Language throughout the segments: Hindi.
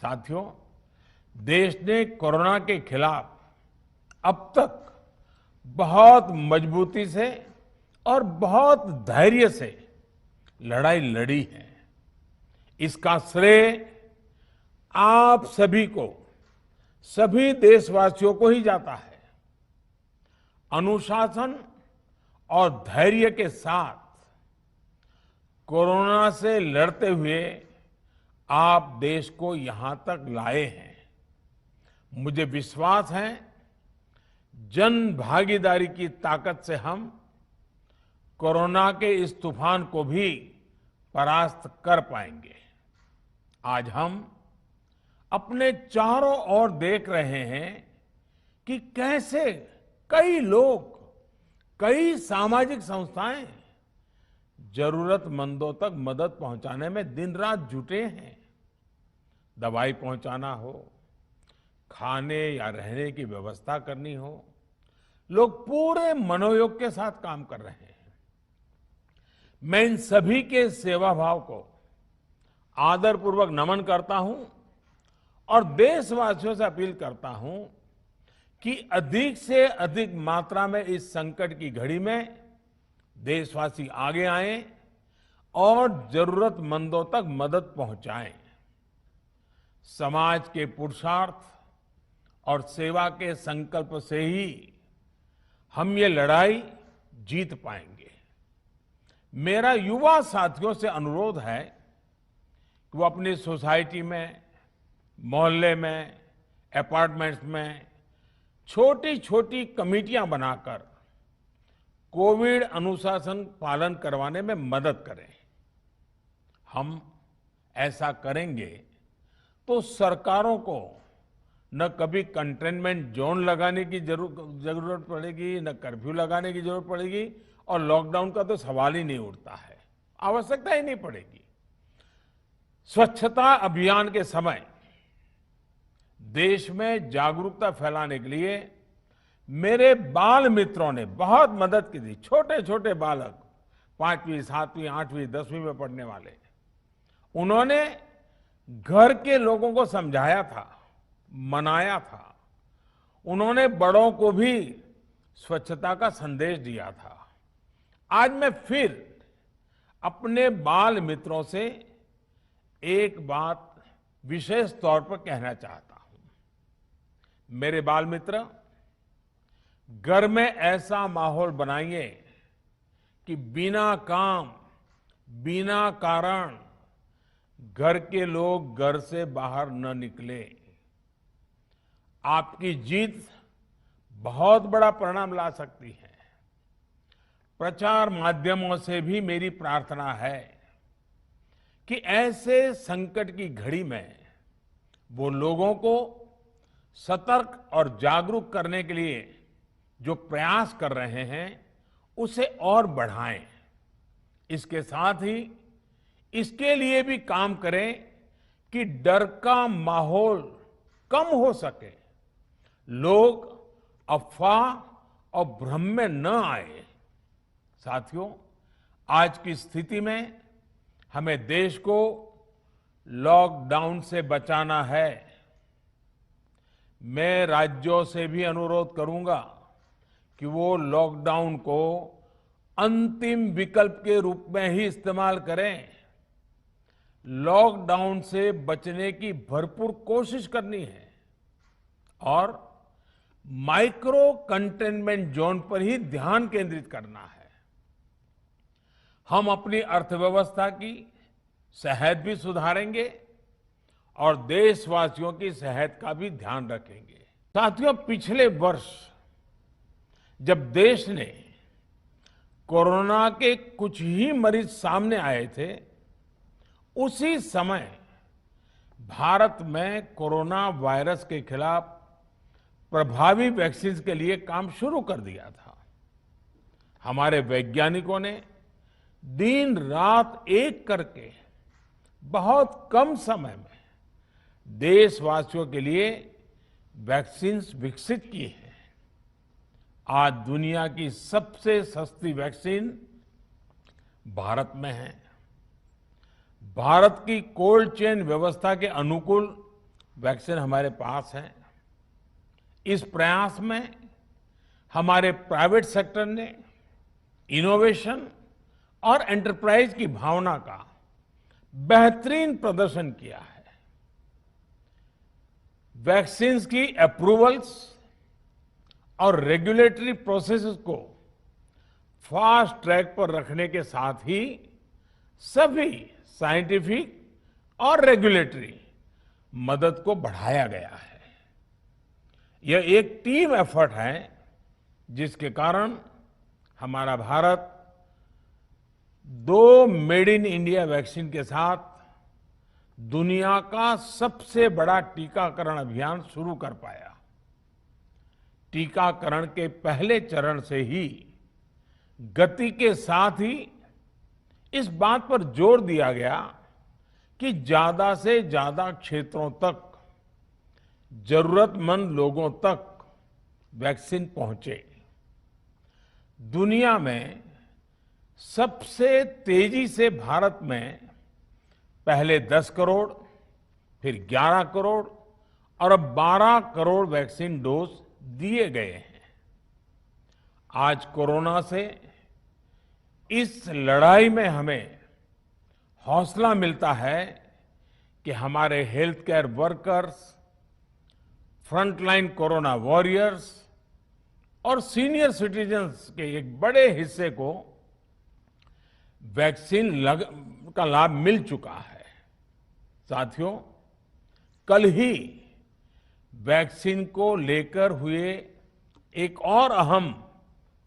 साथियों, देश ने कोरोना के खिलाफ अब तक बहुत मजबूती से और बहुत धैर्य से लड़ाई लड़ी है। इसका श्रेय आप सभी को, सभी देशवासियों को ही जाता है। अनुशासन और धैर्य के साथ कोरोना से लड़ते हुए आप देश को यहां तक लाए हैं। मुझे विश्वास है, जन भागीदारी की ताकत से हम कोरोना के इस तूफान को भी परास्त कर पाएंगे। आज हम अपने चारों ओर देख रहे हैं कि कैसे कई लोग, कई सामाजिक संस्थाएं जरूरतमंदों तक मदद पहुंचाने में दिन रात जुटे हैं। दवाई पहुंचाना हो, खाने या रहने की व्यवस्था करनी हो, लोग पूरे मनोयोग के साथ काम कर रहे हैं। मैं इन सभी के सेवा भाव को आदरपूर्वक नमन करता हूं और देशवासियों से अपील करता हूं कि अधिक से अधिक मात्रा में इस संकट की घड़ी में देशवासी आगे आएं और जरूरतमंदों तक मदद पहुंचाएं। समाज के पुरुषार्थ और सेवा के संकल्प से ही हम ये लड़ाई जीत पाएंगे। मेरा युवा साथियों से अनुरोध है कि वो अपनी सोसाइटी में, मोहल्ले में, अपार्टमेंट्स में छोटी छोटी कमेटियां बनाकर कोविड अनुशासन पालन करवाने में मदद करें। हम ऐसा करेंगे तो सरकारों को न कभी कंटेनमेंट जोन लगाने की जरूरत पड़ेगी, न कर्फ्यू लगाने की जरूरत पड़ेगी और लॉकडाउन का तो सवाल ही नहीं उठता है, आवश्यकता ही नहीं पड़ेगी। स्वच्छता अभियान के समय देश में जागरूकता फैलाने के लिए मेरे बाल मित्रों ने बहुत मदद की थी। छोटे छोटे बालक, 5वीं, 7वीं, 8वीं, 10वीं में पढ़ने वाले, उन्होंने घर के लोगों को समझाया था, मनाया था। उन्होंने बड़ों को भी स्वच्छता का संदेश दिया था। आज मैं फिर अपने बाल मित्रों से एक बात विशेष तौर पर कहना चाहता हूं। मेरे बाल मित्र, घर में ऐसा माहौल बनाइए कि बिना काम, बिना कारण घर के लोग घर से बाहर न निकले। आपकी जीत बहुत बड़ा परिणाम ला सकती है। प्रचार माध्यमों से भी मेरी प्रार्थना है कि ऐसे संकट की घड़ी में वो लोगों को सतर्क और जागरूक करने के लिए जो प्रयास कर रहे हैं उसे और बढ़ाएं। इसके साथ ही इसके लिए भी काम करें कि डर का माहौल कम हो सके, लोग अफवाह और भ्रम में न आए। साथियों, आज की स्थिति में हमें देश को लॉकडाउन से बचाना है। मैं राज्यों से भी अनुरोध करूंगा कि वो लॉकडाउन को अंतिम विकल्प के रूप में ही इस्तेमाल करें। लॉकडाउन से बचने की भरपूर कोशिश करनी है और माइक्रो कंटेनमेंट जोन पर ही ध्यान केंद्रित करना है। हम अपनी अर्थव्यवस्था की सेहत भी सुधारेंगे और देशवासियों की सेहत का भी ध्यान रखेंगे। साथियों, पिछले वर्ष जब देश ने कोरोना के कुछ ही मरीज सामने आए थे, उसी समय भारत में कोरोना वायरस के खिलाफ प्रभावी वैक्सीन के लिए काम शुरू कर दिया था। हमारे वैज्ञानिकों ने दिन रात एक करके बहुत कम समय में देशवासियों के लिए वैक्सीन विकसित की है। आज दुनिया की सबसे सस्ती वैक्सीन भारत में है। भारत की कोल्ड चेन व्यवस्था के अनुकूल वैक्सीन हमारे पास है। इस प्रयास में हमारे प्राइवेट सेक्टर ने इनोवेशन और एंटरप्राइज की भावना का बेहतरीन प्रदर्शन किया है। वैक्सीन्स की अप्रूवल्स और रेगुलेटरी प्रोसेसेस को फास्ट ट्रैक पर रखने के साथ ही सभी साइंटिफिक और रेगुलेटरी मदद को बढ़ाया गया है। यह एक टीम एफर्ट है जिसके कारण हमारा Bharat 2 made in India vaccine के साथ दुनिया का सबसे बड़ा टीकाकरण अभियान शुरू कर पाया। टीकाकरण के पहले चरण से ही गति के साथ ही इस बात पर जोर दिया गया कि ज्यादा से ज्यादा क्षेत्रों तक, जरूरतमंद लोगों तक वैक्सीन पहुंचे। दुनिया में सबसे तेजी से भारत में पहले 10 करोड़, फिर 11 करोड़ और अब 12 करोड़ वैक्सीन डोज दिए गए हैं। आज कोरोना से इस लड़ाई में हमें हौसला मिलता है कि हमारे health care workers, frontline corona warriors और सीनियर सिटीजन्स के एक बड़े हिस्से को वैक्सीन का लाभ मिल चुका है। साथियों, कल ही वैक्सीन को लेकर हुए एक और अहम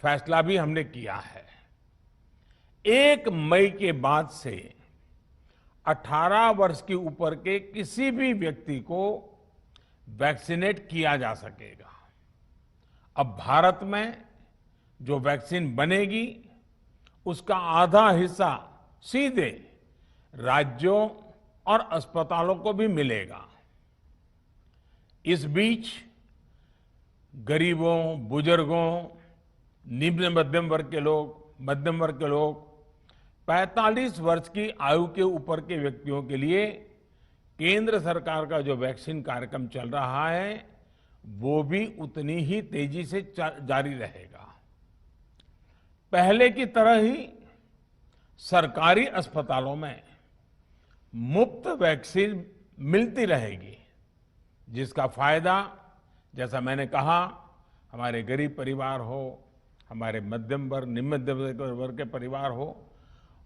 फैसला भी हमने किया है। 1 मई के बाद से 18 वर्ष के ऊपर के किसी भी व्यक्ति को वैक्सीनेट किया जा सकेगा। अब भारत में जो वैक्सीन बनेगी उसका आधा हिस्सा सीधे राज्यों और अस्पतालों को भी मिलेगा। इस बीच गरीबों, बुजुर्गों, निम्न मध्यम वर्ग के लोग, 45 वर्ष की आयु के ऊपर के व्यक्तियों के लिए केंद्र सरकार का जो वैक्सीन कार्यक्रम चल रहा है वो भी उतनी ही तेजी से जारी रहेगा। पहले की तरह ही सरकारी अस्पतालों में मुफ्त वैक्सीन मिलती रहेगी, जिसका फायदा, जैसा मैंने कहा, हमारे गरीब परिवार हो, हमारे मध्यम वर्ग, निम्न मध्यम वर्ग के परिवार हो,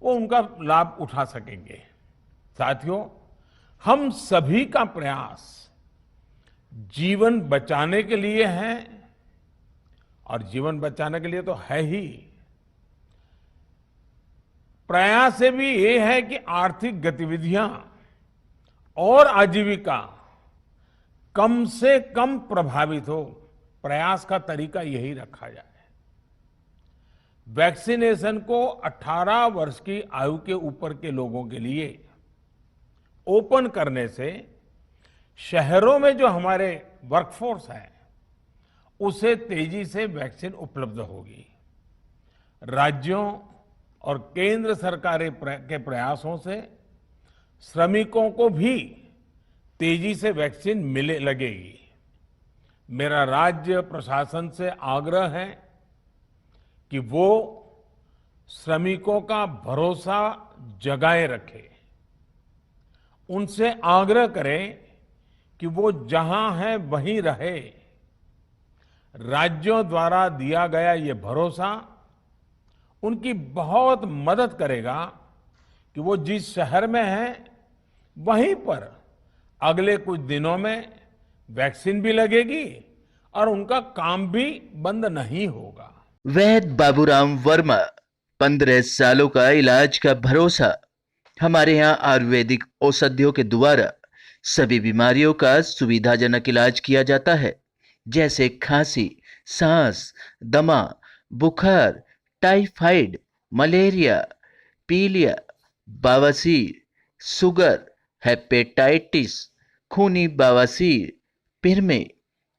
वो उनका लाभ उठा सकेंगे। साथियों, हम सभी का प्रयास जीवन बचाने के लिए है और जीवन बचाने के लिए तो है ही, प्रयास से भी ये है कि आर्थिक गतिविधियां और आजीविका कम से कम प्रभावित हो। प्रयास का तरीका यही रखा जाए। वैक्सीनेशन को 18 वर्ष की आयु के ऊपर के लोगों के लिए ओपन करने से शहरों में जो हमारे वर्कफोर्स है उसे तेजी से वैक्सीन उपलब्ध होगी। राज्यों और केंद्र सरकार के प्रयासों से श्रमिकों को भी तेजी से वैक्सीन मिले लगेगी। मेरा राज्य प्रशासन से आग्रह है कि वो श्रमिकों का भरोसा जगाए रखे। उनसे आग्रह करें कि वो जहां है वहीं रहे। राज्यों द्वारा दिया गया ये भरोसा उनकी बहुत मदद करेगा कि वो जिस शहर में हैं वहीं पर अगले कुछ दिनों में वैक्सीन भी लगेगी और उनका काम भी बंद नहीं होगा। वैद्य बाबूराम वर्मा, 15 सालों का इलाज का भरोसा। हमारे यहाँ आयुर्वेदिक औषधियों के द्वारा सभी बीमारियों का सुविधाजनक इलाज किया जाता है, जैसे खांसी, सांस, दमा, बुखार, टाइफाइड, मलेरिया, पीलिया, बवासीर, शुगर, हेपेटाइटिस, खूनी बवासीर, पिरमे,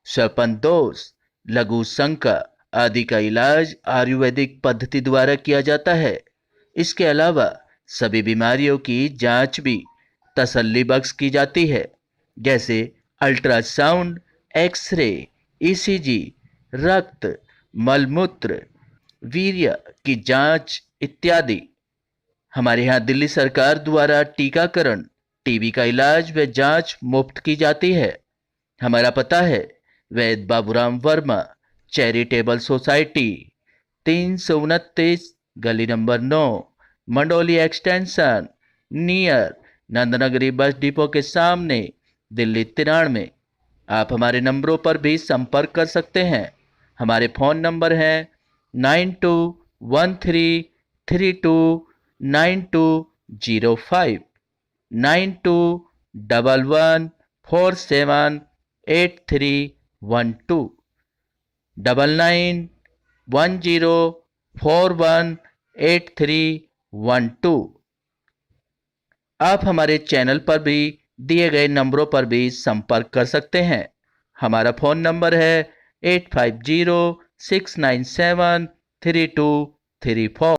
श्वपनदोष, लघु शंका आदि का इलाज आयुर्वेदिक पद्धति द्वारा किया जाता है। इसके अलावा सभी बीमारियों की जांच भी तसल्ली बख्श की जाती है, जैसे अल्ट्रासाउंड, एक्सरे, ईसीजी, रक्त, मलमूत्र, वीर्य की जांच इत्यादि। हमारे यहाँ दिल्ली सरकार द्वारा टीकाकरण, टीबी का इलाज व जांच मुफ्त की जाती है। हमारा पता है वैद बाबूराम वर्मा चैरिटेबल सोसाइटी, 329 गली number 9, Mandoli extension, near Nand Nagri bus depot के सामने, दिल्ली 93। आप हमारे नंबरों पर भी संपर्क कर सकते हैं। हमारे फ़ोन नंबर हैं 9213329205, 9211478312, 9910418312। आप हमारे चैनल पर भी दिए गए नंबरों पर भी संपर्क कर सकते हैं। हमारा फ़ोन नंबर है 8506973234।